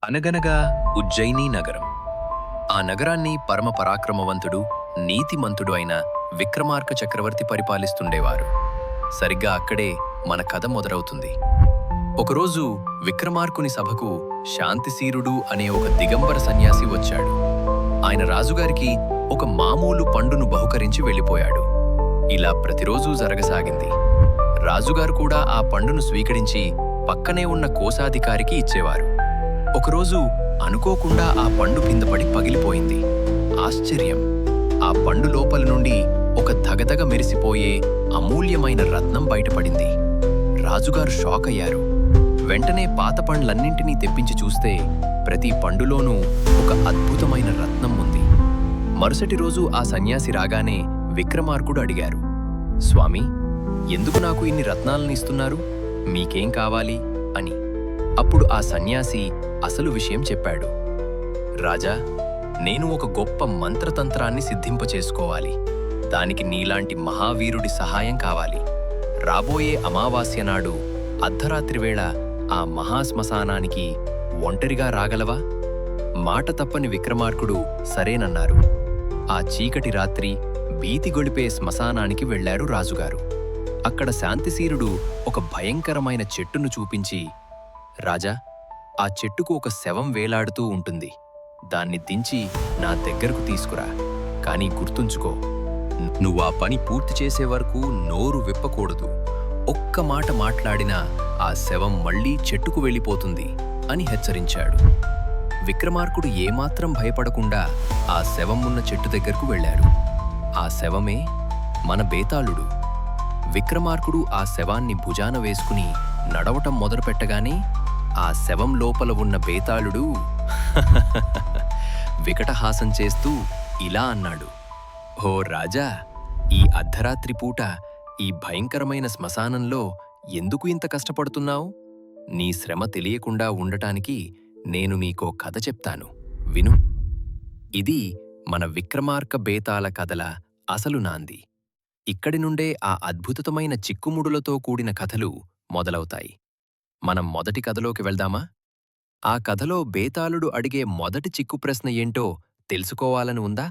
అనగనగా ఉజ్జయిని నగరం. ఆ నగరాన్ని పరమ పరాక్రమవంతుడు, నీతిమంతుడు అయిన విక్రమార్క చక్రవర్తి పరిపాలిస్తుండేవారు. సరిగ్గా అక్కడే మన కథ మొదలవుతుంది. ఒకరోజు విక్రమార్కుని సభకు శాంతిశీరుడు అనే ఒక దిగంబర సన్యాసి వచ్చాడు. ఆయన రాజుగారికి ఒక మామూలు పండును బహుకరించి వెళ్ళిపోయాడు. ఇలా ప్రతిరోజూ జరగసాగింది. రాజుగారు కూడా ఆ పండును స్వీకరించి పక్కనే ఉన్న కోశాధికారికి ఇచ్చేవారు. ఒకరోజు అనుకోకుండా ఆ పండు కిందపడి పగిలిపోయింది. ఆశ్చర్యం! ఆ పండు లోపల నుండి ఒక ధగధగ మెరిసిపోయే అమూల్యమైన రత్నం బయటపడింది. రాజుగారు షాక్ అయ్యారు. వెంటనే పాత పండ్లన్నింటినీ తెప్పించి చూస్తే ప్రతి పండులోనూ ఒక అద్భుతమైన రత్నం ఉంది. మరుసటి రోజు ఆ సన్యాసి రాగానే విక్రమార్కుడు అడిగారు, స్వామీ, ఎందుకు నాకు ఇన్ని రత్నాలను ఇస్తున్నారు? మీకేం కావాలి అని. అప్పుడు ఆ సన్యాసి అసలు విషయం చెప్పాడు. రాజా, నేను ఒక గొప్ప మంత్రతంత్రాన్ని సిద్ధింపచేసుకోవాలి. దానికి నీలాంటి మహావీరుడి సహాయం కావాలి. రాబోయే అమావాస్య నాడు అర్ధరాత్రి వేళ ఆ మహాశ్మశానానికి ఒంటరిగా రాగలవా? మాట తప్పని విక్రమార్కుడు సరేనన్నారు. ఆ చీకటి రాత్రి భీతి గొలిపే శ్మశానానికి వెళ్లారు రాజుగారు. అక్కడ శాంతిశీరుడు ఒక భయంకరమైన చెట్టును చూపించి, రాజా, ఆ చెట్టుకు ఒక శవం వేలాడుతూ ఉంటుంది. దాన్ని దించి నా దగ్గరకు తీసుకురా. కానీ గుర్తుంచుకో, నువ్వా పని పూర్తి చేసే వరకు నోరు విప్పకూడదు. ఒక్క మాట మాట్లాడినా ఆ శవం మళ్లీ చెట్టుకు వెళ్ళిపోతుంది అని హెచ్చరించాడు. విక్రమార్కుడు ఏమాత్రం భయపడకుండా ఆ శవం ఉన్న చెట్టు దగ్గరకు వెళ్లారు. ఆ శవమే మన బేతాళుడు. విక్రమార్కుడు ఆ శవాన్ని భుజాన వేసుకుని నడవటం మొదలుపెట్టగానే ఆ శవం లోపల ఉన్న బేతాళుడు వికటహాసం చేస్తూ ఇలా అన్నాడు, ఓ రాజా, ఈ అర్ధరాత్రి పూట ఈ భయంకరమైన శ్మశానంలో ఎందుకు ఇంత కష్టపడుతున్నావు? నీ శ్రమ తెలియకుండా ఉండటానికి నేను మీకో కథ చెప్తాను, విను. ఇది మన విక్రమార్క బేతాళ కథల అసలు నాంది. ఇక్కడి నుండే ఆ అద్భుతమైన చిక్కుముడులతో కూడిన కథలు మొదలవుతాయి. మనం మొదటి కథలోకి వెళ్దామా? ఆ కథలో బేతాళుడు అడిగే మొదటి చిక్కు ప్రశ్న ఏంటో తెలుసుకోవాలని ఉందా?